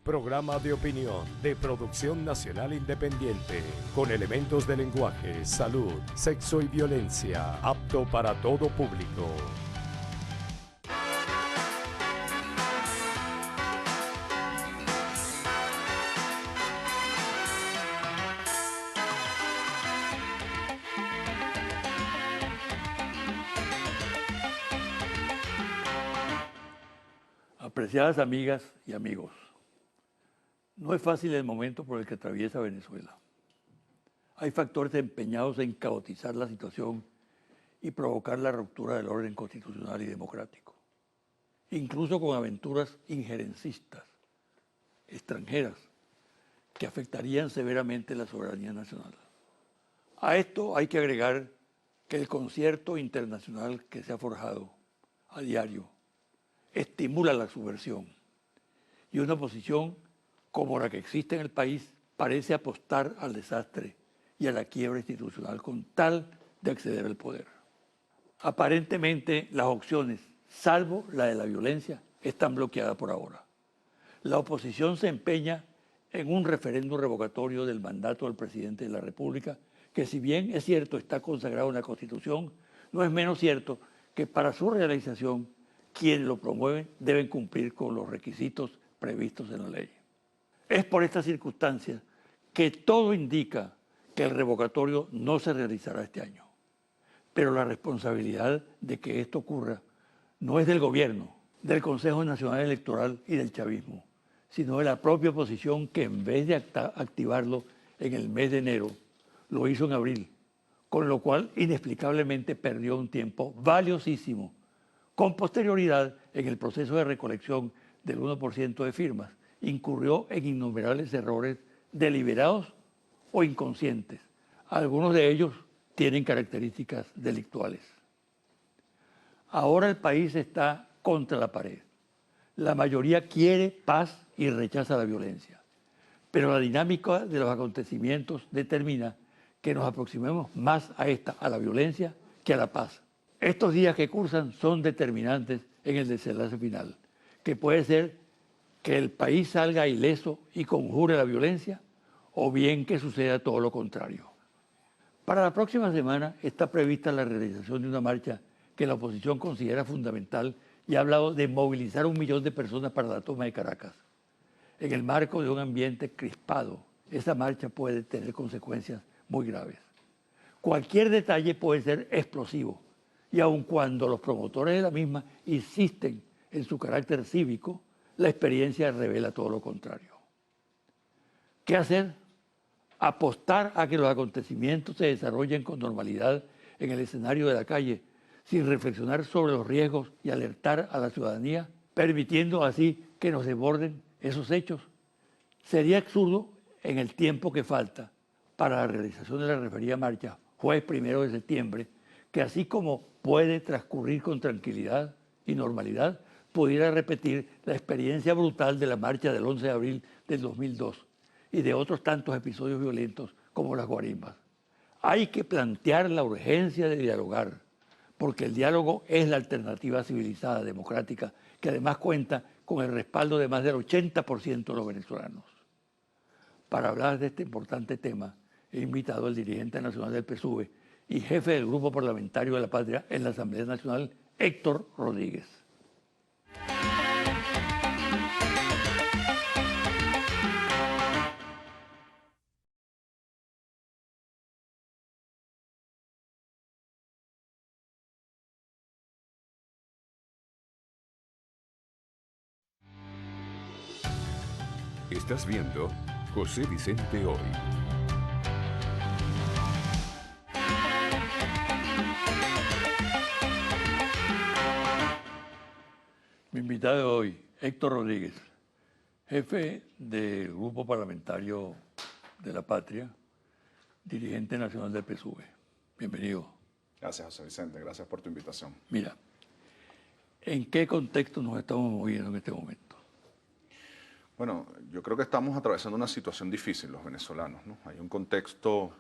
Programa de opinión de producción nacional independiente, con elementos de lenguaje, salud, sexo y violencia, apto para todo público. Apreciadas amigas y amigos, no es fácil el momento por el que atraviesa Venezuela. Hay factores empeñados en caotizar la situación y provocar la ruptura del orden constitucional y democrático, incluso con aventuras injerencistas, extranjeras, que afectarían severamente la soberanía nacional. A esto hay que agregar que el concierto internacional que se ha forjado a diario estimula la subversión, y una oposición como la que existe en el país parece apostar al desastre y a la quiebra institucional con tal de acceder al poder. Aparentemente las opciones, salvo la de la violencia, están bloqueadas por ahora. La oposición se empeña en un referéndum revocatorio del mandato del presidente de la República, que si bien es cierto está consagrado en la Constitución, no es menos cierto que para su realización quienes lo promueven deben cumplir con los requisitos previstos en la ley. Es por estas circunstancias que todo indica que el revocatorio no se realizará este año. Pero la responsabilidad de que esto ocurra no es del gobierno, del Consejo Nacional Electoral y del chavismo, sino de la propia oposición que en vez de activarlo en el mes de enero, lo hizo en abril, con lo cual inexplicablemente perdió un tiempo valiosísimo. Con posterioridad, en el proceso de recolección del 1% de firmas, incurrió en innumerables errores deliberados o inconscientes. Algunos de ellos tienen características delictuales. Ahora el país está contra la pared. La mayoría quiere paz y rechaza la violencia. Pero la dinámica de los acontecimientos determina que nos aproximemos más a la violencia que a la paz. Estos días que cursan son determinantes en el desenlace final, que puede ser que el país salga ileso y conjure la violencia, o bien que suceda todo lo contrario. Para la próxima semana está prevista la realización de una marcha que la oposición considera fundamental y ha hablado de movilizar 1 millón de personas para la toma de Caracas. En el marco de un ambiente crispado, esa marcha puede tener consecuencias muy graves. Cualquier detalle puede ser explosivo, y aun cuando los promotores de la misma insisten en su carácter cívico, la experiencia revela todo lo contrario. ¿Qué hacer? Apostar a que los acontecimientos se desarrollen con normalidad en el escenario de la calle, sin reflexionar sobre los riesgos y alertar a la ciudadanía, permitiendo así que nos desborden esos hechos. Sería absurdo en el tiempo que falta para la realización de la referida marcha, jueves 1 de septiembre, que así como puede transcurrir con tranquilidad y normalidad, pudiera repetir la experiencia brutal de la marcha del 11 de abril del 2002 y de otros tantos episodios violentos como las guarimbas. Hay que plantear la urgencia de dialogar, porque el diálogo es la alternativa civilizada, democrática, que además cuenta con el respaldo de más del 80% de los venezolanos. Para hablar de este importante tema, he invitado al dirigente nacional del PSUV y jefe del Grupo Parlamentario de la Patria en la Asamblea Nacional, Héctor Rodríguez. Estás viendo José Vicente Hoy. Mi invitado de hoy, Héctor Rodríguez, jefe del Grupo Parlamentario de la Patria, dirigente nacional del PSUV. Bienvenido. Gracias, José Vicente. Gracias por tu invitación. Mira, ¿en qué contexto nos estamos moviendo en este momento? Bueno, yo creo que estamos atravesando una situación difícil los venezolanos, ¿no? Hay un contexto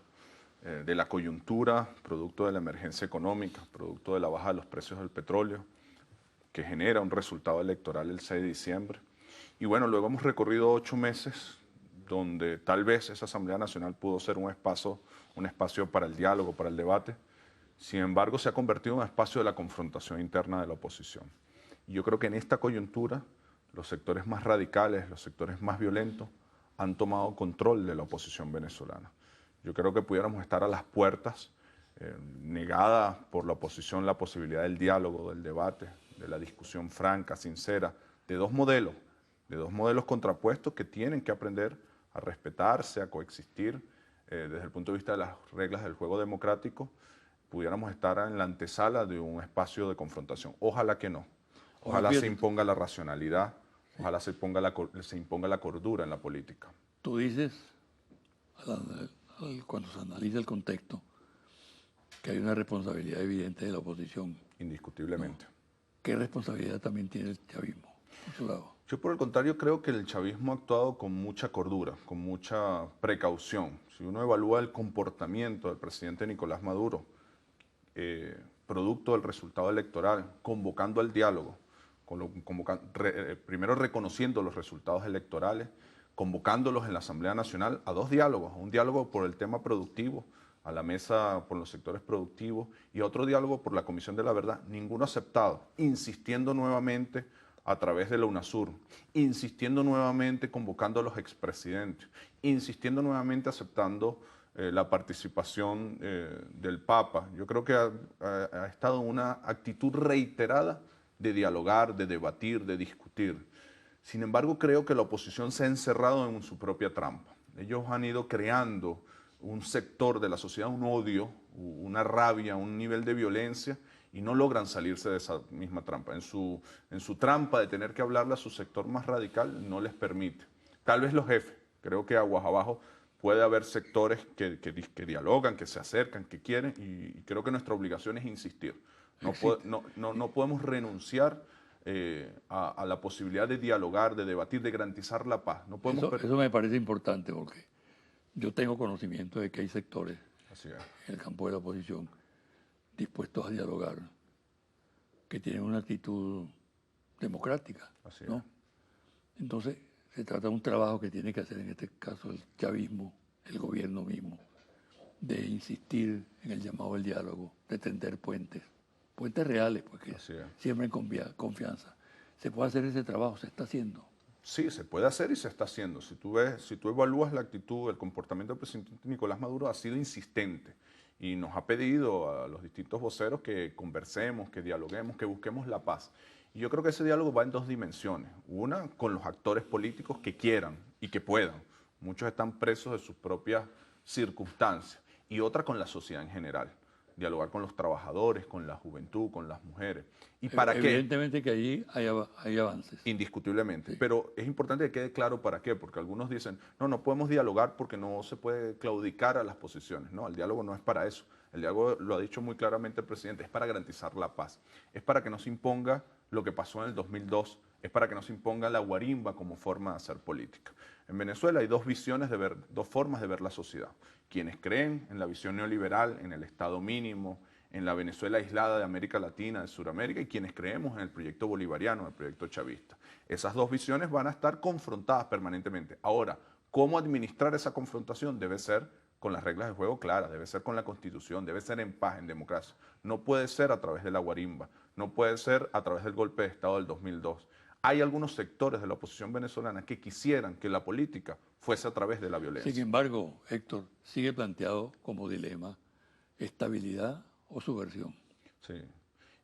de la coyuntura, producto de la emergencia económica, producto de la baja de los precios del petróleo, que genera un resultado electoral el 6 de diciembre. Y bueno, luego hemos recorrido 8 meses donde tal vez esa Asamblea Nacional pudo ser un espacio para el diálogo, para el debate. Sin embargo, se ha convertido en un espacio de la confrontación interna de la oposición. Y yo creo que en esta coyuntura, los sectores más radicales, los sectores más violentos, han tomado control de la oposición venezolana. Yo creo que pudiéramos estar a las puertas, negada por la oposición la posibilidad del diálogo, del debate, de la discusión franca, sincera, de dos modelos contrapuestos que tienen que aprender a respetarse, a coexistir desde el punto de vista de las reglas del juego democrático. Pudiéramos estar en la antesala de un espacio de confrontación. Ojalá que no. Ojalá se imponga la racionalidad, ojalá se imponga la cordura en la política. Tú dices, cuando se analiza el contexto, que hay una responsabilidad evidente de la oposición. Indiscutiblemente. ¿No? ¿Qué responsabilidad también tiene el chavismo, por su lado? Yo, por el contrario, creo que el chavismo ha actuado con mucha cordura, con mucha precaución. Si uno evalúa el comportamiento del presidente Nicolás Maduro, producto del resultado electoral, convocando al diálogo, primero reconociendo los resultados electorales, convocándolos en la Asamblea Nacional a dos diálogos, un diálogo por el tema productivo, a la mesa por los sectores productivos y otro diálogo por la Comisión de la Verdad, ninguno aceptado, insistiendo nuevamente a través de la UNASUR, insistiendo nuevamente convocando a los expresidentes, insistiendo nuevamente aceptando la participación del Papa. Yo creo que ha estado en una actitud reiterada de dialogar, de debatir, de discutir. Sin embargo, creo que la oposición se ha encerrado en su propia trampa. Ellos han ido creando un sector de la sociedad, un odio, una rabia, un nivel de violencia y no logran salirse de esa misma trampa. En su trampa de tener que hablarle a su sector más radical no les permite. Tal vez los jefes, creo que aguas abajo puede haber sectores que dialogan, que se acercan, que quieren y creo que nuestra obligación es insistir. No podemos renunciar a la posibilidad de dialogar, de debatir, de garantizar la paz. No podemos eso me parece importante porque yo tengo conocimiento de que hay sectores en el campo de la oposición dispuestos a dialogar, que tienen una actitud democrática, ¿no? Entonces, se trata de un trabajo que tiene que hacer en este caso el chavismo, el gobierno mismo, de insistir en el llamado al diálogo, de tender puentes reales, porque siembren confianza. ¿Se puede hacer ese trabajo? ¿Se está haciendo? Sí, se puede hacer y se está haciendo. Si tú evalúas la actitud, el comportamiento del presidente Nicolás Maduro ha sido insistente y nos ha pedido a los distintos voceros que conversemos, que dialoguemos, que busquemos la paz. Y yo creo que ese diálogo va en dos dimensiones. Una, con los actores políticos que quieran y que puedan. Muchos están presos de sus propias circunstancias. Y otra, con la sociedad en general. Dialogar con los trabajadores, con la juventud, con las mujeres. ¿Y para qué? Evidentemente que allí hay avances. Indiscutiblemente. Sí. Pero es importante que quede claro para qué, porque algunos dicen, no podemos dialogar porque no se puede claudicar a las posiciones. No, el diálogo no es para eso. El diálogo, lo ha dicho muy claramente el presidente, es para garantizar la paz. Es para que no se imponga lo que pasó en el 2002, es para que no se imponga la guarimba como forma de hacer política. En Venezuela hay dos formas de ver la sociedad. Quienes creen en la visión neoliberal, en el Estado mínimo, en la Venezuela aislada de América Latina, de Sudamérica, y quienes creemos en el proyecto bolivariano, el proyecto chavista. Esas dos visiones van a estar confrontadas permanentemente. Ahora, ¿cómo administrar esa confrontación? Debe ser con las reglas de juego claras, debe ser con la Constitución, debe ser en paz, en democracia. No puede ser a través de la guarimba, no puede ser a través del golpe de Estado del 2002. Hay algunos sectores de la oposición venezolana que quisieran que la política fuese a través de la violencia. Sin embargo, Héctor, sigue planteado como dilema estabilidad o subversión. Sí,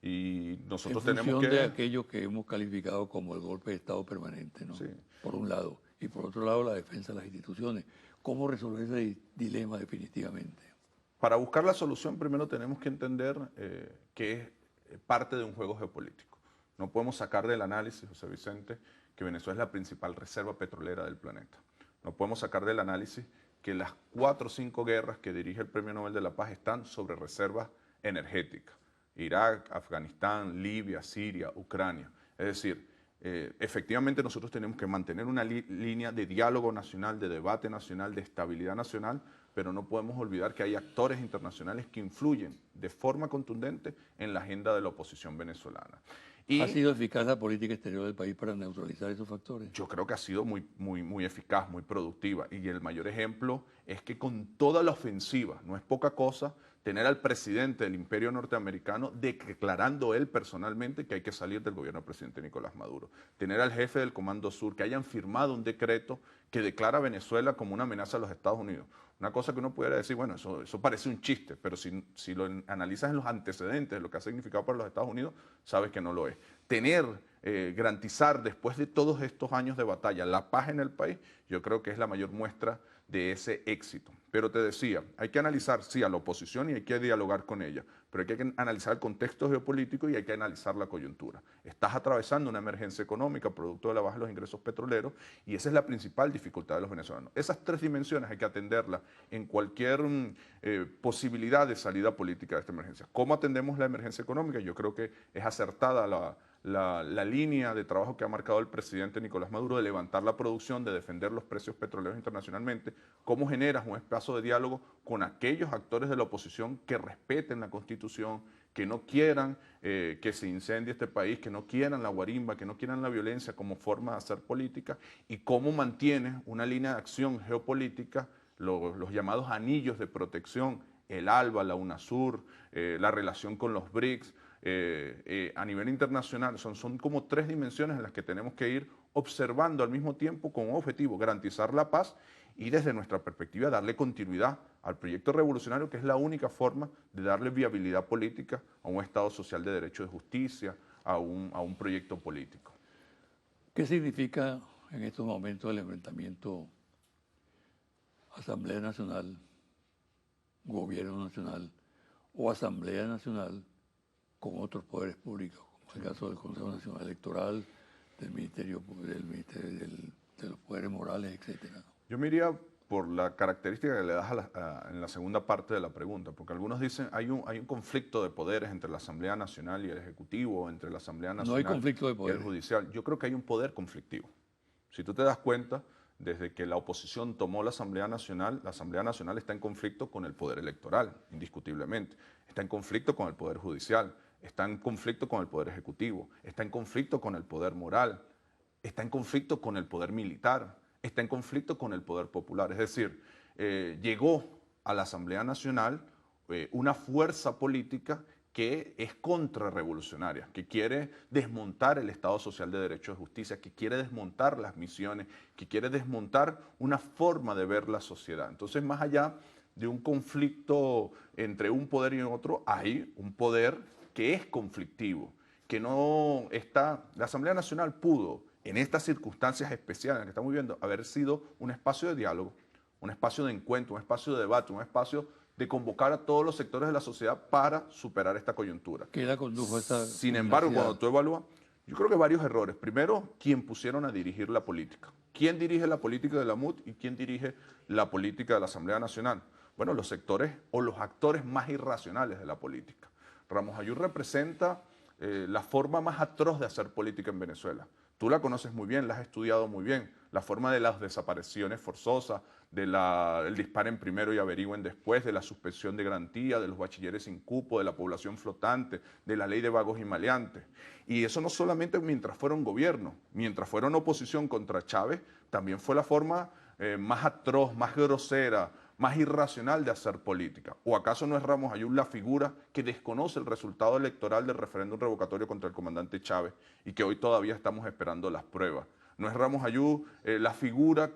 y nosotros en tenemos función que... de aquello que hemos calificado como el golpe de Estado permanente, ¿no? Sí. Por un lado. Y por otro lado, la defensa de las instituciones. ¿Cómo resolver ese dilema definitivamente? Para buscar la solución, primero tenemos que entender que es parte de un juego geopolítico. No podemos sacar del análisis, José Vicente, que Venezuela es la principal reserva petrolera del planeta. No podemos sacar del análisis que las 4 o 5 guerras que dirige el Premio Nobel de la Paz están sobre reservas energéticas. Irak, Afganistán, Libia, Siria, Ucrania. Es decir, efectivamente nosotros tenemos que mantener una línea de diálogo nacional, de debate nacional, de estabilidad nacional, pero no podemos olvidar que hay actores internacionales que influyen de forma contundente en la agenda de la oposición venezolana. Y ¿Ha sido eficaz la política exterior del país para neutralizar esos factores? yo creo que ha sido muy eficaz, muy productiva. Y el mayor ejemplo es que con toda la ofensiva, no es poca cosa, tener al presidente del imperio norteamericano declarando él personalmente que hay que salir del gobierno del presidente Nicolás Maduro. Tener al jefe del Comando Sur que hayan firmado un decreto que declara a Venezuela como una amenaza a los Estados Unidos. Una cosa que uno pudiera decir, bueno, eso parece un chiste, pero si lo analizas en los antecedentes de lo que ha significado para los Estados Unidos, sabes que no lo es. Tener, garantizar después de todos estos años de batalla la paz en el país, yo creo que es la mayor muestra de ese éxito. Pero te decía, hay que analizar, sí, a la oposición y hay que dialogar con ella, pero hay que analizar el contexto geopolítico y hay que analizar la coyuntura. Estás atravesando una emergencia económica producto de la baja de los ingresos petroleros y esa es la principal dificultad de los venezolanos. Esas tres dimensiones hay que atenderlas en cualquier posibilidad de salida política de esta emergencia. ¿Cómo atendemos la emergencia económica? Yo creo que es acertada la línea de trabajo que ha marcado el presidente Nicolás Maduro de levantar la producción, de defender los precios petroleros internacionalmente. ¿Cómo generas un espacio de diálogo con aquellos actores de la oposición que respeten la Constitución, que no quieran que se incendie este país, que no quieran la guarimba, que no quieran la violencia como forma de hacer política? ¿Y cómo mantienes una línea de acción geopolítica, los llamados anillos de protección, el ALBA, la UNASUR, la relación con los BRICS, a nivel internacional? Son como tres dimensiones en las que tenemos que ir observando al mismo tiempo con un objetivo, garantizar la paz y desde nuestra perspectiva darle continuidad al proyecto revolucionario, que es la única forma de darle viabilidad política a un Estado social de derecho, de justicia, a un proyecto político. ¿Qué significa en estos momentos el enfrentamiento Asamblea Nacional, Gobierno Nacional o Asamblea Nacional con otros poderes públicos, como el caso del Consejo Nacional Electoral, del Ministerio de los Poderes Morales, etcétera? Yo me iría por la característica que le das en la segunda parte de la pregunta, porque algunos dicen hay un conflicto de poderes entre la Asamblea Nacional y el Ejecutivo, entre la Asamblea Nacional No hay conflicto de y poderes. el Judicial. Yo creo que hay un poder conflictivo. Si tú te das cuenta, desde que la oposición tomó la Asamblea Nacional está en conflicto con el poder electoral, indiscutiblemente. Está en conflicto con el poder judicial, está en conflicto con el poder ejecutivo, está en conflicto con el poder moral, está en conflicto con el poder militar, está en conflicto con el poder popular. Es decir, llegó a la Asamblea Nacional una fuerza política que es contrarrevolucionaria, que quiere desmontar el Estado Social de Derecho y Justicia, que quiere desmontar las misiones, que quiere desmontar una forma de ver la sociedad. Entonces, más allá de un conflicto entre un poder y otro, hay un poder que es conflictivo, que no está... La Asamblea Nacional pudo, en estas circunstancias especiales en las que estamos viviendo, haber sido un espacio de diálogo, un espacio de encuentro, un espacio de debate, un espacio de convocar a todos los sectores de la sociedad para superar esta coyuntura. ¿Qué la condujo a esta Sin embargo, necesidad? cuando tú evalúas, yo creo que varios errores. Primero, ¿quién pusieron a dirigir la política? ¿Quién dirige la política de la MUD y quién dirige la política de la Asamblea Nacional? Bueno, los sectores o los actores más irracionales de la política. Ramos Ayú representa la forma más atroz de hacer política en Venezuela. Tú la conoces muy bien, la has estudiado muy bien. La forma de las desapariciones forzosas, del disparen primero y averigüen después, de la suspensión de garantía, de los bachilleres sin cupo, de la población flotante, de la ley de vagos y maleantes. Y eso no solamente mientras fueron gobierno, mientras fueron oposición contra Chávez, también fue la forma más atroz, más grosera, más irracional de hacer política. ¿O acaso no es Ramos Ayú la figura que desconoce el resultado electoral del referéndum revocatorio contra el comandante Chávez y que hoy todavía estamos esperando las pruebas? ¿No es Ramos Ayú la figura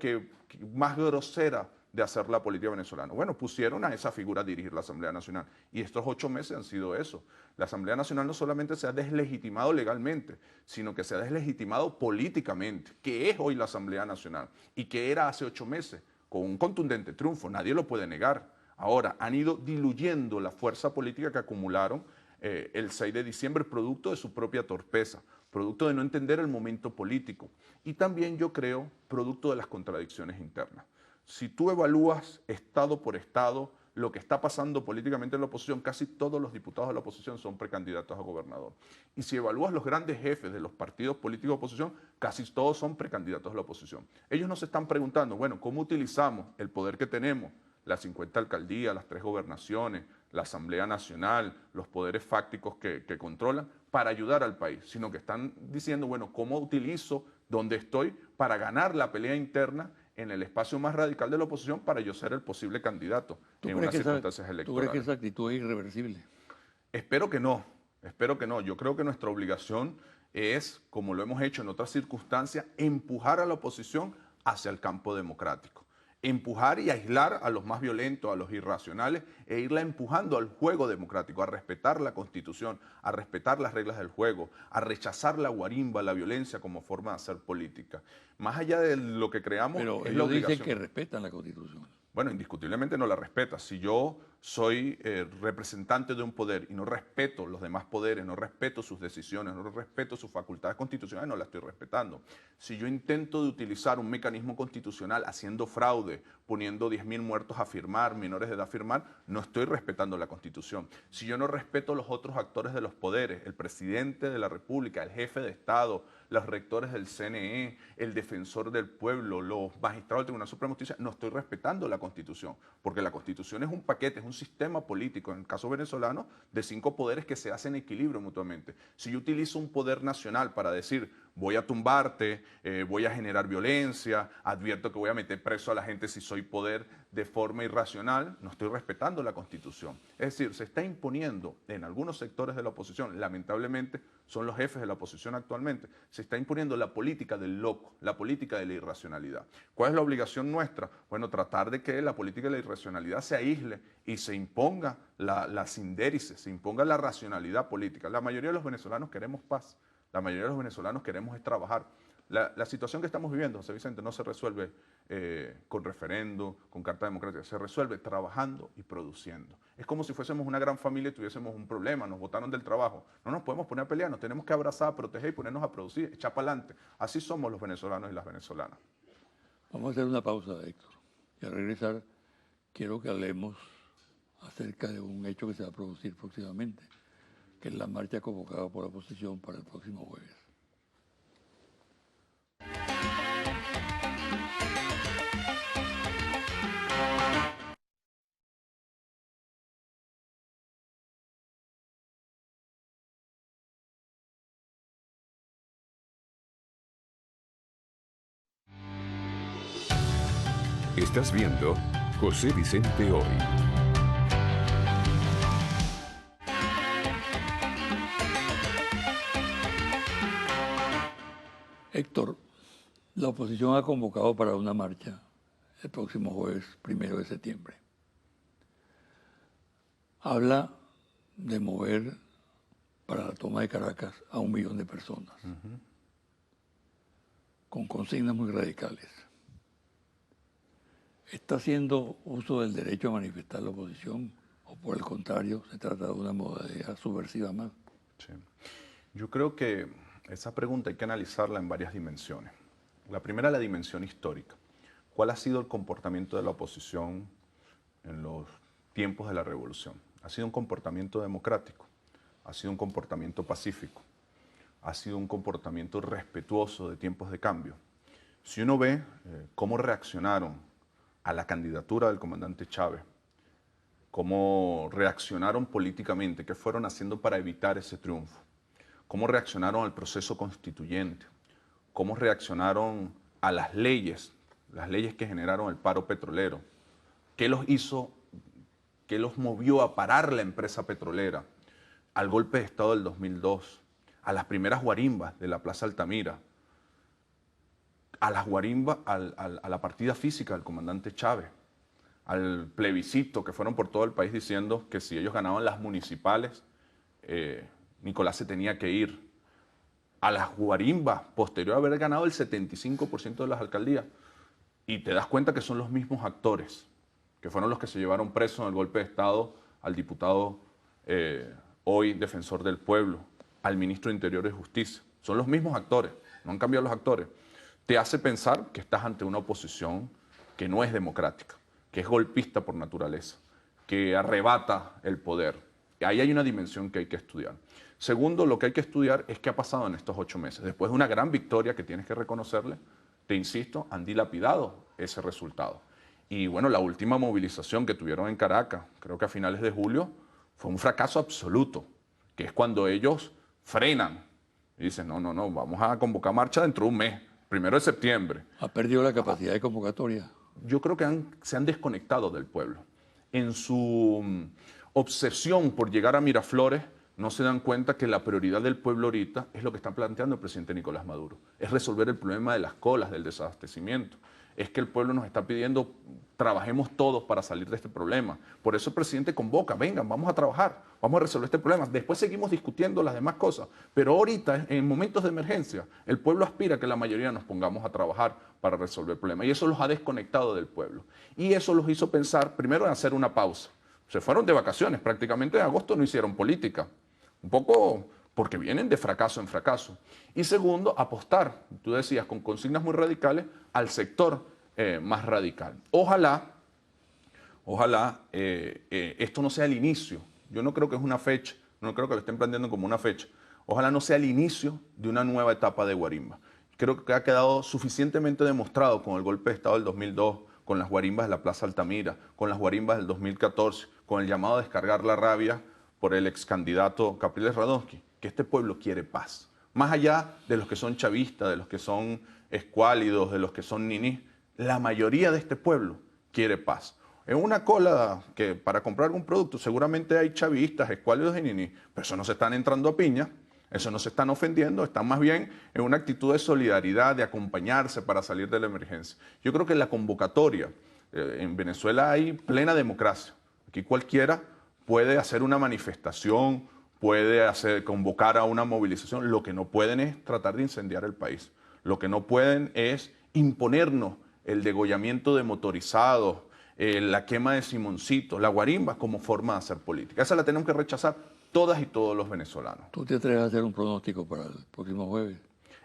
más grosera de hacer la política venezolana? Bueno, pusieron a esa figura a dirigir la Asamblea Nacional y estos 8 meses han sido eso. La Asamblea Nacional no solamente se ha deslegitimado legalmente, sino que se ha deslegitimado políticamente, que es hoy la Asamblea Nacional y que era hace 8 meses, con un contundente triunfo, nadie lo puede negar. Ahora, han ido diluyendo la fuerza política que acumularon el 6 de diciembre, producto de su propia torpeza, producto de no entender el momento político y también, yo creo, producto de las contradicciones internas. Si tú evalúas estado por estado lo que está pasando políticamente en la oposición, casi todos los diputados de la oposición son precandidatos a gobernador. Y si evalúas los grandes jefes de los partidos políticos de oposición, casi todos son precandidatos a la oposición. Ellos nos están preguntando, bueno, ¿cómo utilizamos el poder que tenemos? Las 50 alcaldías, las 3 gobernaciones, la Asamblea Nacional, los poderes fácticos que controlan, para ayudar al país, sino que están diciendo, bueno, ¿cómo utilizo donde estoy para ganar la pelea interna en el espacio más radical de la oposición para yo ser el posible candidato en unas circunstancias electorales? ¿Tú crees que esa actitud es irreversible? Espero que no, espero que no. Yo creo que nuestra obligación es, como lo hemos hecho en otras circunstancias, empujar a la oposición hacia el campo democrático. Empujar y aislar a los más violentos, a los irracionales, e irla empujando al juego democrático, a respetar la Constitución, a respetar las reglas del juego, a rechazar la guarimba, la violencia como forma de hacer política. Más allá de lo que creamos, Pero es la ellos obligación. dicen que respetan la Constitución. Bueno, indiscutiblemente no la respeta. Si yo soy representante de un poder y no respeto los demás poderes, no respeto sus decisiones, no respeto sus facultades constitucionales, no la estoy respetando. Si yo intento de utilizar un mecanismo constitucional haciendo fraude, poniendo 10.000 muertos a firmar, menores de edad a firmar, no estoy respetando la Constitución. Si yo no respeto los otros actores de los poderes, el presidente de la República, el jefe de Estado, los rectores del CNE, el defensor del pueblo, los magistrados del Tribunal Supremo de Justicia, no estoy respetando la Constitución, porque la Constitución es un paquete, es un sistema político, en el caso venezolano, de 5 poderes que se hacen equilibrio mutuamente. Si yo utilizo un poder nacional para decir, voy a tumbarte, voy a generar violencia, advierto que voy a meter preso a la gente si soy poder de forma irracional, no estoy respetando la Constitución. Es decir, se está imponiendo en algunos sectores de la oposición, lamentablemente son los jefes de la oposición actualmente, se está imponiendo la política del loco, la política de la irracionalidad. ¿Cuál es la obligación nuestra? Bueno, tratar de que la política de la irracionalidad se aísle y se imponga la sindéresis, se imponga la racionalidad política. La mayoría de los venezolanos queremos paz. La mayoría de los venezolanos queremos es trabajar. La situación que estamos viviendo, José Vicente, no se resuelve con referendo, con carta democrática, se resuelve trabajando y produciendo. Es como si fuésemos una gran familia y tuviésemos un problema, nos botaron del trabajo. No nos podemos poner a pelear, nos tenemos que abrazar, proteger y ponernos a producir, echar para adelante. Así somos los venezolanos y las venezolanas. Vamos a hacer una pausa, Héctor. Y al regresar, quiero que hablemos acerca de un hecho que se va a producir próximamente, que es la marcha convocada por la oposición para el próximo jueves. Estás viendo José Vicente Hoy. Héctor, la oposición ha convocado para una marcha el próximo jueves 1 de septiembre. Habla de mover para la toma de Caracas a 1 millón de personas, con consignas muy radicales. ¿Está haciendo uso del derecho a manifestar la oposición o por el contrario se trata de una modalidad subversiva más? Sí. Yo creo que esa pregunta hay que analizarla en varias dimensiones. La primera, la dimensión histórica. ¿Cuál ha sido el comportamiento de la oposición en los tiempos de la revolución? ¿Ha sido un comportamiento democrático? ¿Ha sido un comportamiento pacífico? ¿Ha sido un comportamiento respetuoso de tiempos de cambio? Si uno ve cómo reaccionaron a la candidatura del comandante Chávez, cómo reaccionaron políticamente, qué fueron haciendo para evitar ese triunfo, cómo reaccionaron al proceso constituyente, cómo reaccionaron a las leyes que generaron el paro petrolero, qué los hizo, qué los movió a parar la empresa petrolera, al golpe de Estado del 2002, a las primeras guarimbas de la Plaza Altamira, a las guarimbas, a la partida física del comandante Chávez, al plebiscito que fueron por todo el país diciendo que si ellos ganaban las municipales, Nicolás se tenía que ir, a las guarimbas posterior a haber ganado el 75% de las alcaldías, y te das cuenta que son los mismos actores, que fueron los que se llevaron preso en el golpe de Estado al diputado hoy defensor del pueblo, al ministro de Interior y Justicia. Son los mismos actores, no han cambiado los actores. Te hace pensar que estás ante una oposición que no es democrática, que es golpista por naturaleza, que arrebata el poder. Ahí hay una dimensión que hay que estudiar. Segundo, lo que hay que estudiar es qué ha pasado en estos 8 meses. Después de una gran victoria que tienes que reconocerle, te insisto, han dilapidado ese resultado. Y bueno, la última movilización que tuvieron en Caracas, creo que a finales de julio, fue un fracaso absoluto, que es cuando ellos frenan y dicen, no, no, no, vamos a convocar marcha dentro de un mes, 1 de septiembre. Ha perdido la capacidad de convocatoria. Yo creo que se han desconectado del pueblo. En su obsesión por llegar a Miraflores, no se dan cuenta que la prioridad del pueblo ahorita es lo que está planteando el presidente Nicolás Maduro. Es resolver el problema de las colas, del desabastecimiento. Es que el pueblo nos está pidiendo, trabajemos todos para salir de este problema. Por eso el presidente convoca, vengan, vamos a trabajar, vamos a resolver este problema. Después seguimos discutiendo las demás cosas. Pero ahorita, en momentos de emergencia, el pueblo aspira a que la mayoría nos pongamos a trabajar para resolver el problema. Y eso los ha desconectado del pueblo. Y eso los hizo pensar, primero, en hacer una pausa. Se fueron de vacaciones, prácticamente en agosto no hicieron política. Un poco porque vienen de fracaso en fracaso. Y segundo, apostar, tú decías, con consignas muy radicales al sector más radical. Ojalá esto no sea el inicio. Yo no creo que es una fecha, no creo que lo estén planteando como una fecha. Ojalá no sea el inicio de una nueva etapa de guarimba. Creo que ha quedado suficientemente demostrado con el golpe de Estado del 2002, con las guarimbas de la Plaza Altamira, con las guarimbas del 2014, con el llamado a descargar la rabia por el ex candidato Capriles Radonsky, que este pueblo quiere paz. Más allá de los que son chavistas, de los que son escuálidos, de los que son ninis, la mayoría de este pueblo quiere paz. En una cola que para comprar algún producto seguramente hay chavistas, escuálidos y ninis, pero eso no se están entrando a piña, eso no se están ofendiendo, están más bien en una actitud de solidaridad, de acompañarse para salir de la emergencia. Yo creo que la convocatoria, en Venezuela hay plena democracia. Aquí cualquiera puede hacer una manifestación, puede convocar a una movilización. Lo que no pueden es tratar de incendiar el país. Lo que no pueden es imponernos el degollamiento de motorizados, la quema de Simoncitos, la guarimba como forma de hacer política. Esa la tenemos que rechazar todas y todos los venezolanos. ¿Tú te atreves a hacer un pronóstico para el próximo jueves?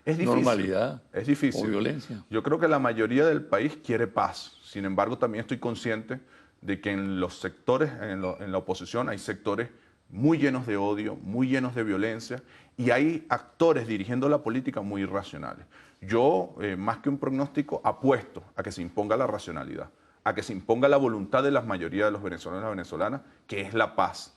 Es difícil. ¿Normalidad? Es difícil. ¿O violencia? Yo creo que la mayoría del país quiere paz. Sin embargo, también estoy consciente de que en los sectores, en la oposición, hay sectores muy llenos de odio, muy llenos de violencia, y hay actores dirigiendo la política muy irracionales. Yo, más que un pronóstico, apuesto a que se imponga la racionalidad, a que se imponga la voluntad de la mayoría de los venezolanos y las venezolanas, que es la paz.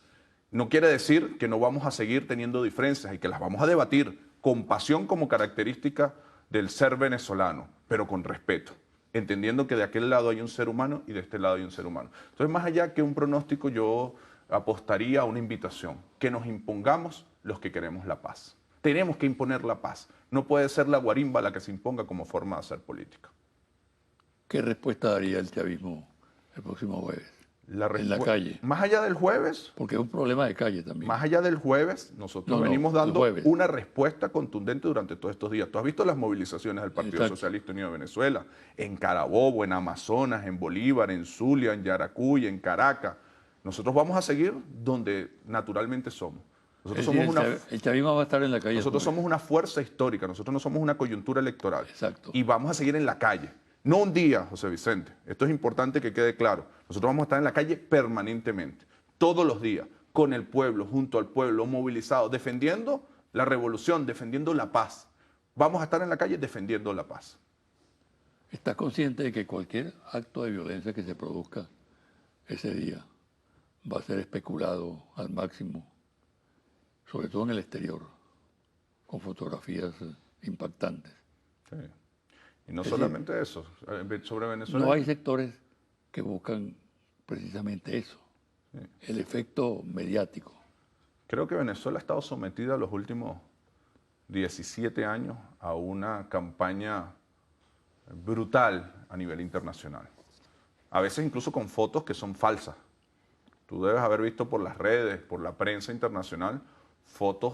No quiere decir que no vamos a seguir teniendo diferencias y que las vamos a debatir con pasión como característica del ser venezolano, pero con respeto, entendiendo que de aquel lado hay un ser humano y de este lado hay un ser humano. Entonces, más allá que un pronóstico, yo apostaría a una invitación, que nos impongamos los que queremos la paz. Tenemos que imponer la paz. No puede ser la guarimba la que se imponga como forma de hacer política. ¿Qué respuesta daría el chavismo el próximo jueves? En la calle. Más allá del jueves. Porque es un problema de calle también. Más allá del jueves, nosotros venimos dando una respuesta contundente durante todos estos días. Tú has visto las movilizaciones del Partido Socialista Unido de Venezuela, en Carabobo, en Amazonas, en Bolívar, en Zulia, en Yaracuy, en Caracas. Nosotros vamos a seguir donde naturalmente somos. Nosotros somos el chavismo va a estar en la calle. Nosotros somos una fuerza histórica, nosotros no somos una coyuntura electoral. Exacto. Y vamos a seguir en la calle. No un día, José Vicente. Esto es importante que quede claro. Nosotros vamos a estar en la calle permanentemente, todos los días, con el pueblo, junto al pueblo, movilizado, defendiendo la revolución, defendiendo la paz. Vamos a estar en la calle defendiendo la paz. ¿Estás consciente de que cualquier acto de violencia que se produzca ese día va a ser especulado al máximo, sobre todo en el exterior, con fotografías impactantes? Sí. Y no solamente eso, sobre Venezuela. No hay sectores que buscan precisamente eso, el efecto mediático. Creo que Venezuela ha estado sometida los últimos 17 años a una campaña brutal a nivel internacional. A veces incluso con fotos que son falsas. Tú debes haber visto por las redes, por la prensa internacional, fotos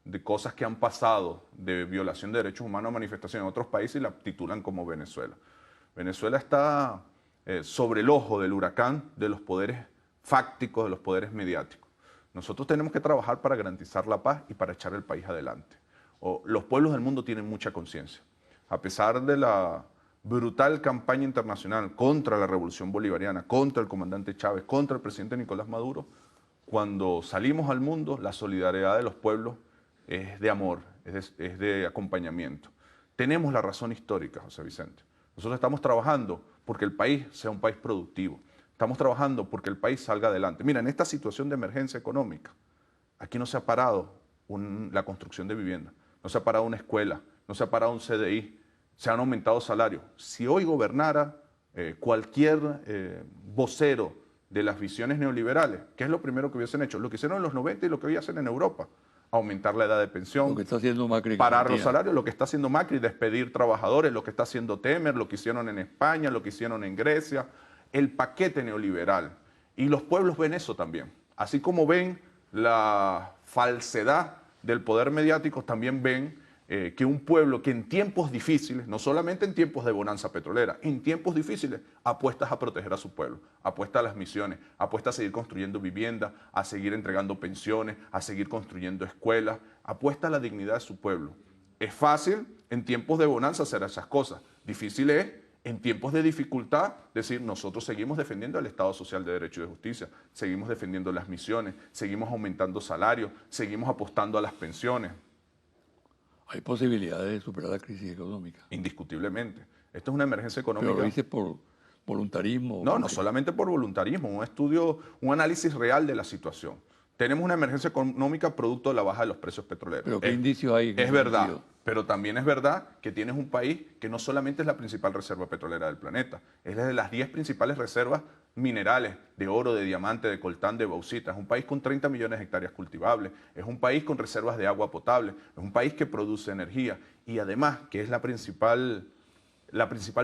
de cosas que han pasado de violación de derechos humanos a manifestaciones en otros países y la titulan como Venezuela. Venezuela está sobre el ojo del huracán de los poderes fácticos, de los poderes mediáticos. Nosotros tenemos que trabajar para garantizar la paz y para echar el país adelante. Los pueblos del mundo tienen mucha conciencia. A pesar de la brutal campaña internacional contra la revolución bolivariana, contra el comandante Chávez, contra el presidente Nicolás Maduro, cuando salimos al mundo, la solidaridad de los pueblos es de amor, es de acompañamiento. Tenemos la razón histórica, José Vicente. Nosotros estamos trabajando porque el país sea un país productivo. Estamos trabajando porque el país salga adelante. Mira, en esta situación de emergencia económica, aquí no se ha parado la construcción de vivienda, no se ha parado una escuela, no se ha parado un CDI, se han aumentado salarios. Si hoy gobernara cualquier vocero de las visiones neoliberales, ¿qué es lo primero que hubiesen hecho? Lo que hicieron en los 90 y lo que hoy hacen en Europa. Aumentar la edad de pensión, Lo que está haciendo Macri en parar los Argentina. salarios, lo que está haciendo Macri, despedir trabajadores, lo que está haciendo Temer, lo que hicieron en España, lo que hicieron en Grecia, el paquete neoliberal. Y los pueblos ven eso también. Así como ven la falsedad del poder mediático, también ven que un pueblo que en tiempos difíciles, no solamente en tiempos de bonanza petrolera, en tiempos difíciles apuesta a proteger a su pueblo, apuesta a las misiones, apuesta a seguir construyendo viviendas, a seguir entregando pensiones, a seguir construyendo escuelas, apuesta a la dignidad de su pueblo. Es fácil en tiempos de bonanza hacer esas cosas, difícil es en tiempos de dificultad decir nosotros seguimos defendiendo el Estado Social de Derecho y de Justicia, seguimos defendiendo las misiones, seguimos aumentando salarios, seguimos apostando a las pensiones. Hay posibilidades de superar la crisis económica. Indiscutiblemente. Esto es una emergencia económica. Pero lo dices por voluntarismo. No, no solamente por voluntarismo, un estudio, un análisis real de la situación. Tenemos una emergencia económica producto de la baja de los precios petroleros. Pero ¿qué indicios hay? Es verdad, pero también es verdad que tienes un país que no solamente es la principal reserva petrolera del planeta, es de las 10 principales reservas minerales de oro, de diamante, de coltán, de bauxita. Es un país con 30 millones de hectáreas cultivables, es un país con reservas de agua potable, es un país que produce energía y además, que es la principal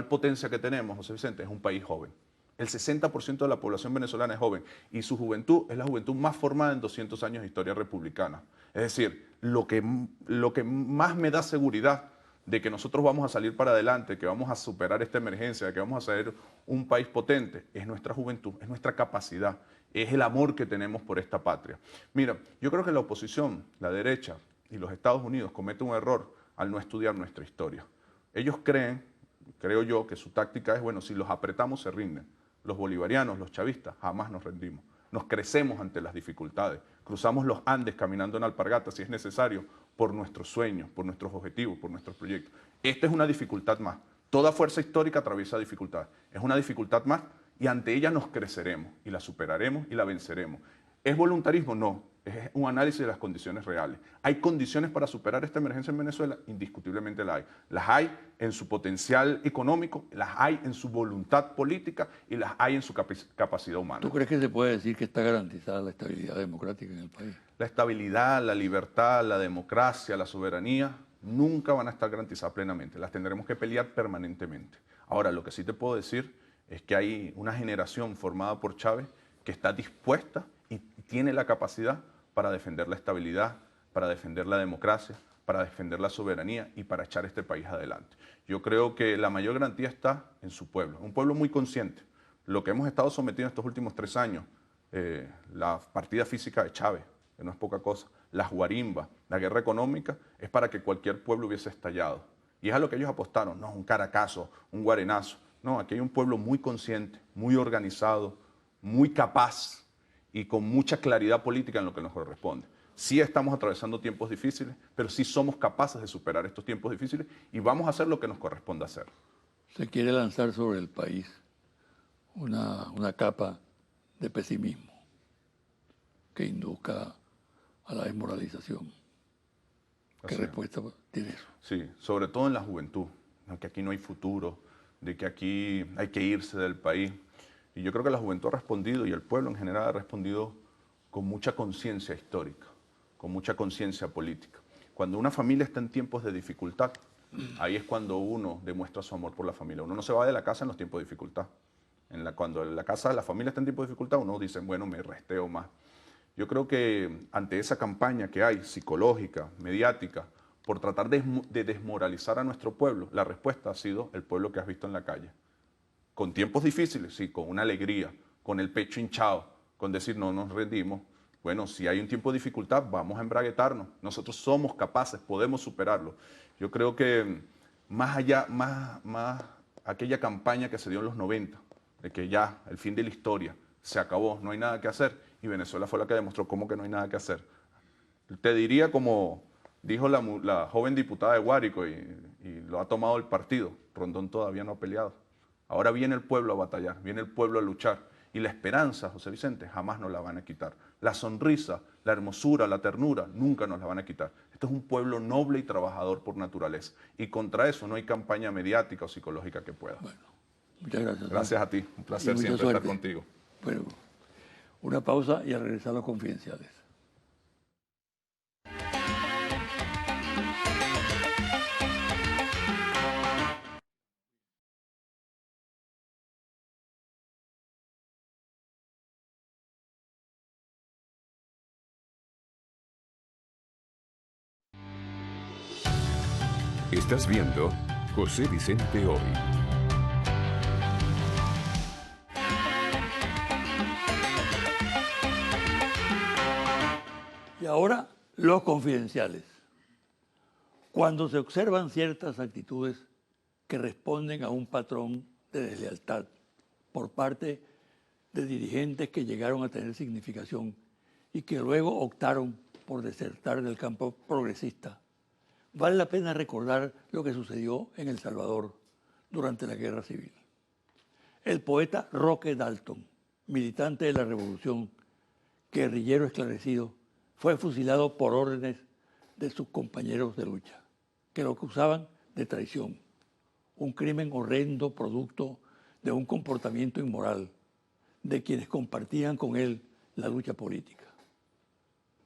potencia que tenemos, José Vicente, es un país joven. El 60% de la población venezolana es joven y su juventud es la juventud más formada en 200 años de historia republicana. Es decir, lo que más me da seguridad de que nosotros vamos a salir para adelante, que vamos a superar esta emergencia, que vamos a ser un país potente, es nuestra juventud, es nuestra capacidad, es el amor que tenemos por esta patria. Mira, yo creo que la oposición, la derecha y los Estados Unidos cometen un error al no estudiar nuestra historia. Ellos creen, creo yo, que su táctica es, bueno, si los apretamos se rinden. Los bolivarianos, los chavistas, jamás nos rendimos. Nos crecemos ante las dificultades. Cruzamos los Andes caminando en alpargatas, si es necesario, por nuestros sueños, por nuestros objetivos, por nuestros proyectos. Esta es una dificultad más. Toda fuerza histórica atraviesa dificultades. Es una dificultad más y ante ella nos creceremos y la superaremos y la venceremos. ¿Es voluntarismo? No. Es un análisis de las condiciones reales. ¿Hay condiciones para superar esta emergencia en Venezuela? Indiscutiblemente la hay. Las hay en su potencial económico, las hay en su voluntad política y las hay en su capacidad humana. ¿Tú crees que se puede decir que está garantizada la estabilidad democrática en el país? La estabilidad, la libertad, la democracia, la soberanía nunca van a estar garantizadas plenamente. Las tendremos que pelear permanentemente. Ahora, lo que sí te puedo decir es que hay una generación formada por Chávez que está dispuesta y tiene la capacidad para defender la estabilidad, para defender la democracia, para defender la soberanía y para echar este país adelante. Yo creo que la mayor garantía está en su pueblo, un pueblo muy consciente. Lo que hemos estado sometidos estos últimos 3 años, la partida física de Chávez, que no es poca cosa, las guarimbas, la guerra económica, es para que cualquier pueblo hubiese estallado. Y es a lo que ellos apostaron, no un Caracazo, un Guarenazo. No, aquí hay un pueblo muy consciente, muy organizado, muy capaz y con mucha claridad política en lo que nos corresponde. Sí estamos atravesando tiempos difíciles, pero sí somos capaces de superar estos tiempos difíciles y vamos a hacer lo que nos corresponde hacer. Se quiere lanzar sobre el país una capa de pesimismo que induzca a la desmoralización. ¿Qué respuesta tiene eso? Sí, sobre todo en la juventud, ¿no? Que aquí no hay futuro, de que aquí hay que irse del país. Y yo creo que la juventud ha respondido y el pueblo en general ha respondido con mucha conciencia histórica, con mucha conciencia política. Cuando una familia está en tiempos de dificultad, ahí es cuando uno demuestra su amor por la familia. Uno no se va de la casa en los tiempos de dificultad. Cuando en la casa la familia está en tiempos de dificultad, uno dice, bueno, me resteo más. Yo creo que ante esa campaña que hay, psicológica, mediática, por tratar de desmoralizar a nuestro pueblo, la respuesta ha sido el pueblo que has visto en la calle. Con tiempos difíciles, sí, con una alegría, con el pecho hinchado, con decir no nos rendimos. Bueno, si hay un tiempo de dificultad, vamos a embraguetarnos. Nosotros somos capaces, podemos superarlo. Yo creo que más allá, más aquella campaña que se dio en los 90, de que ya el fin de la historia se acabó, no hay nada que hacer, y Venezuela fue la que demostró cómo que no hay nada que hacer. Te diría como dijo la joven diputada de Guárico y lo ha tomado el partido, Rondón todavía no ha peleado. Ahora viene el pueblo a batallar, viene el pueblo a luchar. Y la esperanza, José Vicente, jamás nos la van a quitar. La sonrisa, la hermosura, la ternura, nunca nos la van a quitar. Este es un pueblo noble y trabajador por naturaleza. Y contra eso no hay campaña mediática o psicológica que pueda. Bueno, muchas gracias. Gracias a ti. Un placer siempre estar contigo. Bueno, una pausa y a regresar a los confidenciales. Estás viendo José Vicente Hoy. Y ahora, los confidenciales. Cuando se observan ciertas actitudes que responden a un patrón de deslealtad por parte de dirigentes que llegaron a tener significación y que luego optaron por desertar del campo progresista, vale la pena recordar lo que sucedió en El Salvador durante la Guerra Civil. El poeta Roque Dalton, militante de la Revolución, guerrillero esclarecido, fue fusilado por órdenes de sus compañeros de lucha, que lo acusaban de traición, un crimen horrendo producto de un comportamiento inmoral de quienes compartían con él la lucha política.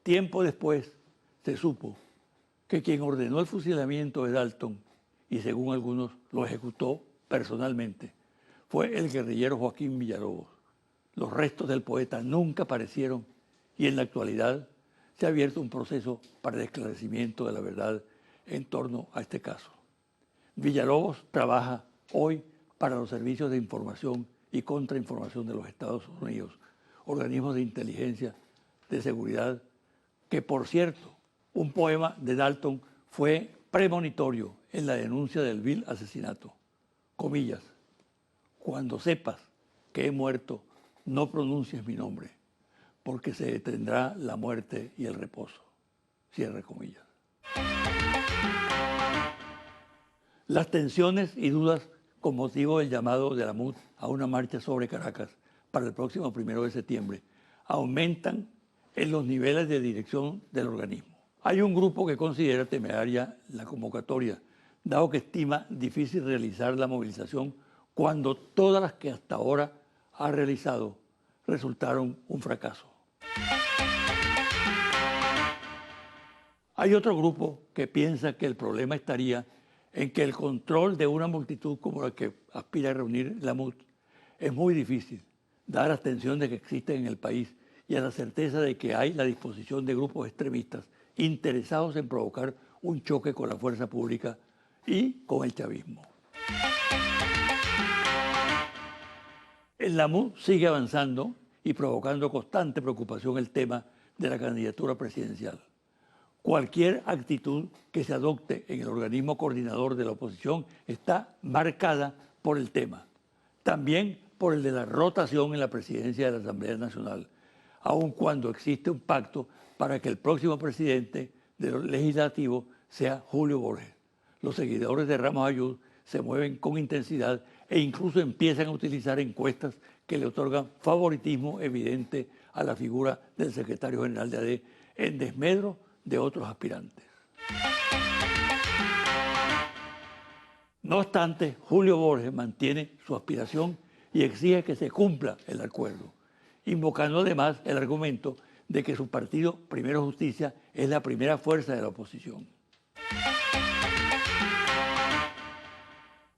Tiempo después se supo que quien ordenó el fusilamiento de Dalton, y según algunos lo ejecutó personalmente, fue el guerrillero Joaquín Villalobos. Los restos del poeta nunca aparecieron y en la actualidad se ha abierto un proceso para el esclarecimiento de la verdad en torno a este caso. Villalobos trabaja hoy para los servicios de información y contrainformación de los Estados Unidos, organismos de inteligencia, de seguridad, que por cierto, un poema de Dalton fue premonitorio en la denuncia del vil asesinato. Comillas, cuando sepas que he muerto, no pronuncies mi nombre, porque se detendrá la muerte y el reposo. Cierre comillas. Las tensiones y dudas con motivo del llamado de la MUD a una marcha sobre Caracas para el próximo 1 de septiembre aumentan en los niveles de dirección del organismo. Hay un grupo que considera temeraria la convocatoria, dado que estima difícil realizar la movilización cuando todas las que hasta ahora ha realizado resultaron un fracaso. Hay otro grupo que piensa que el problema estaría en que el control de una multitud como la que aspira a reunir la MUD es muy difícil, dadas las tensiones que existen en el país y a la certeza de que hay la disposición de grupos extremistas interesados en provocar un choque con la fuerza pública y con el chavismo. En la MUD sigue avanzando y provocando constante preocupación el tema de la candidatura presidencial. Cualquier actitud que se adopte en el organismo coordinador de la oposición está marcada por el tema. También por el de la rotación en la presidencia de la Asamblea Nacional, aun cuando existe un pacto para que el próximo presidente del legislativo sea Julio Borges. Los seguidores de Ramos Ayud se mueven con intensidad e incluso empiezan a utilizar encuestas que le otorgan favoritismo evidente a la figura del secretario general de AD en desmedro de otros aspirantes. No obstante, Julio Borges mantiene su aspiración y exige que se cumpla el acuerdo, invocando además el argumento de que su partido, Primero Justicia, es la primera fuerza de la oposición.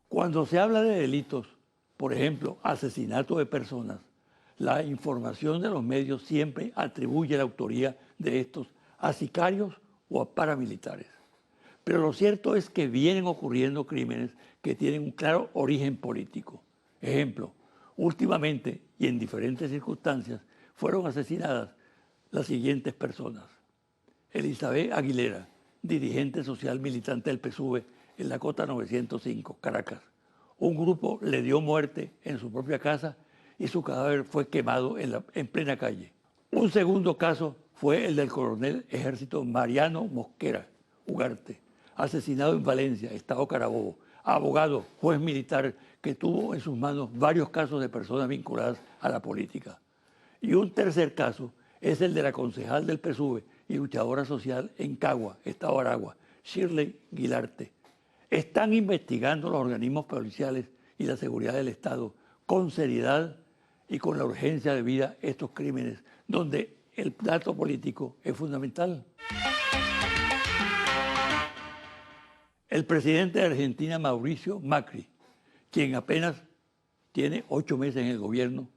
Cuando se habla de delitos, por ejemplo, asesinato de personas, la información de los medios siempre atribuye la autoría de estos a sicarios o a paramilitares. Pero lo cierto es que vienen ocurriendo crímenes que tienen un claro origen político. Ejemplo, últimamente y en diferentes circunstancias fueron asesinadas las siguientes personas. Elizabeth Aguilera, dirigente social militante del PSUV en la Cota 905, Caracas. Un grupo le dio muerte en su propia casa y su cadáver fue quemado en plena calle. Un segundo caso fue el del coronel ejército Mariano Mosquera Ugarte, asesinado en Valencia, Estado Carabobo, abogado, juez militar, que tuvo en sus manos varios casos de personas vinculadas a la política. Y un tercer caso es el de la concejal del PSUV y luchadora social en Cagua, Estado Aragua, Shirley Guilarte. Están investigando los organismos policiales y la seguridad del Estado con seriedad y con la urgencia debida estos crímenes, donde el dato político es fundamental. El presidente de Argentina, Mauricio Macri, quien apenas tiene 8 meses en el gobierno,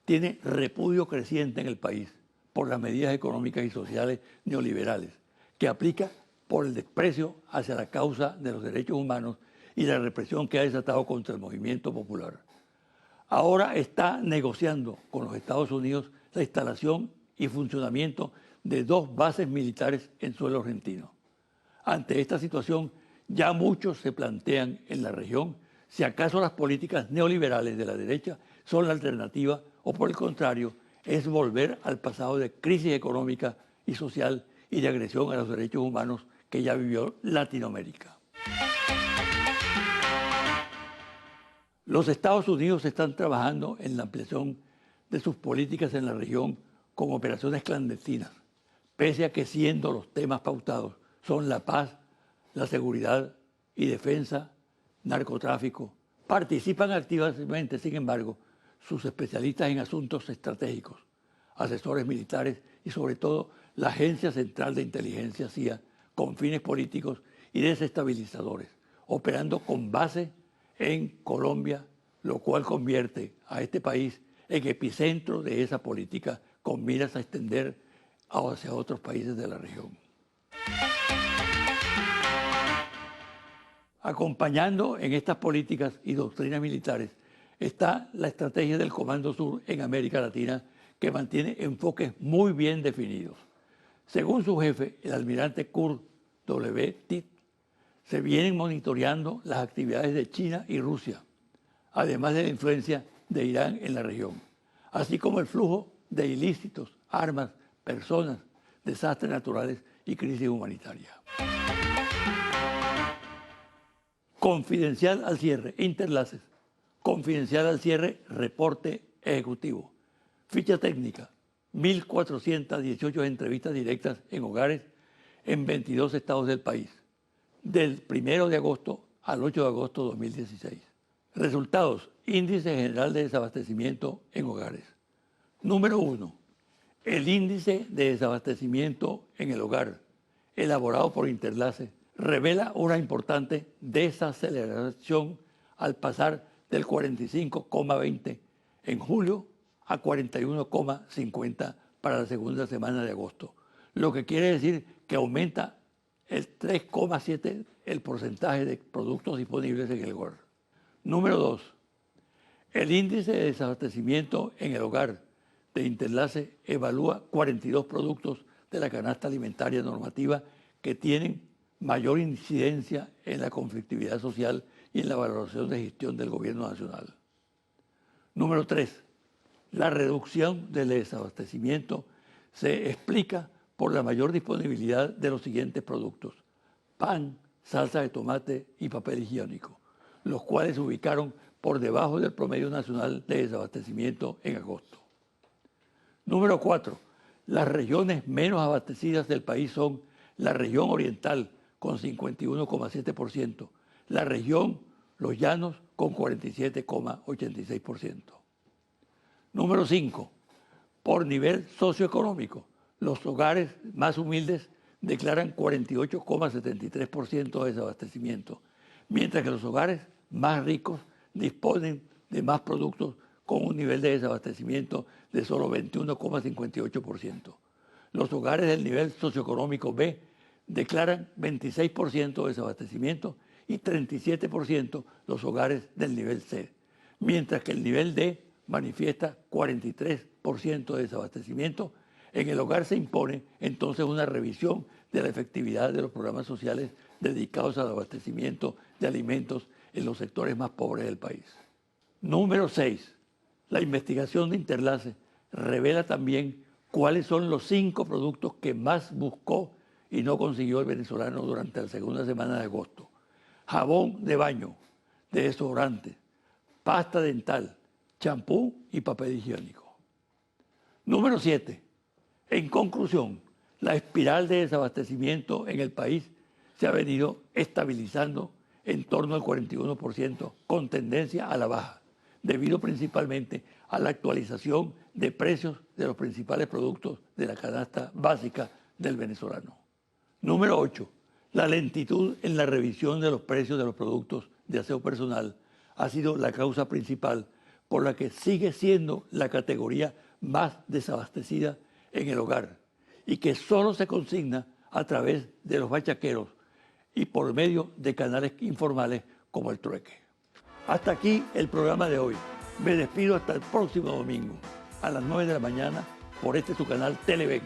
tiene repudio creciente en el país por las medidas económicas y sociales neoliberales que aplica por el desprecio hacia la causa de los derechos humanos y la represión que ha desatado contra el movimiento popular. Ahora está negociando con los Estados Unidos la instalación y funcionamiento de 2 bases militares en suelo argentino. Ante esta situación, ya muchos se plantean en la región si acaso las políticas neoliberales de la derecha son la alternativa o por el contrario es volver al pasado de crisis económica y social y de agresión a los derechos humanos que ya vivió Latinoamérica. Los Estados Unidos están trabajando en la ampliación de sus políticas en la región con operaciones clandestinas, pese a que siendo los temas pautados son la paz, la seguridad y defensa, narcotráfico. Participan activamente, sin embargo, sus especialistas en asuntos estratégicos, asesores militares y sobre todo la Agencia Central de Inteligencia CIA con fines políticos y desestabilizadores, operando con base en Colombia, lo cual convierte a este país en epicentro de esa política con miras a extender hacia otros países de la región. Acompañando en estas políticas y doctrinas militares está la estrategia del Comando Sur en América Latina, que mantiene enfoques muy bien definidos. Según su jefe, el almirante Kurt W. Titt, se vienen monitoreando las actividades de China y Rusia, además de la influencia de Irán en la región, así como el flujo de ilícitos, armas, personas, desastres naturales y crisis humanitaria. Confidencial al cierre, Interlaces. Confidencial al cierre, reporte ejecutivo. Ficha técnica, 1.418 entrevistas directas en hogares en 22 estados del país, del 1 de agosto al 8 de agosto de 2016. Resultados, índice general de desabastecimiento en hogares. Número 1, el índice de desabastecimiento en el hogar, elaborado por Interlaces, revela una importante desaceleración al pasar del 45,20 en julio a 41,50 para la segunda semana de agosto, lo que quiere decir que aumenta el 3,7 el porcentaje de productos disponibles en el hogar. Número 2. El índice de desabastecimiento en el hogar de Interlaces evalúa 42 productos de la canasta alimentaria normativa que tienen mayor incidencia en la conflictividad social y en la valoración de gestión del gobierno nacional. Número 3. La reducción del desabastecimiento se explica por la mayor disponibilidad de los siguientes productos: pan, salsa de tomate y papel higiénico, los cuales se ubicaron por debajo del promedio nacional de desabastecimiento en agosto. Número 4. Las regiones menos abastecidas del país son la región oriental con 51,7%, la región Los Llanos con 47,86%. Número 5. Por nivel socioeconómico, los hogares más humildes declaran 48,73% de desabastecimiento, mientras que los hogares más ricos disponen de más productos con un nivel de desabastecimiento de solo 21,58%. Los hogares del nivel socioeconómico B declaran 26% de desabastecimiento y 37% los hogares del nivel C, mientras que el nivel D manifiesta 43% de desabastecimiento. En el hogar se impone entonces una revisión de la efectividad de los programas sociales dedicados al abastecimiento de alimentos en los sectores más pobres del país. Número 6. La investigación de Interlaces revela también cuáles son los 5 productos que más buscó y no consiguió el venezolano durante la segunda semana de agosto. Jabón de baño, de desodorantes, pasta dental, champú y papel higiénico. Número 7. En conclusión, la espiral de desabastecimiento en el país se ha venido estabilizando en torno al 41% con tendencia a la baja, debido principalmente a la actualización de precios de los principales productos de la canasta básica del venezolano. Número 8. La lentitud en la revisión de los precios de los productos de aseo personal ha sido la causa principal por la que sigue siendo la categoría más desabastecida en el hogar y que solo se consigna a través de los bachaqueros y por medio de canales informales como el trueque. Hasta aquí el programa de hoy. Me despido hasta el próximo domingo a las 9 de la mañana por este su canal Televen.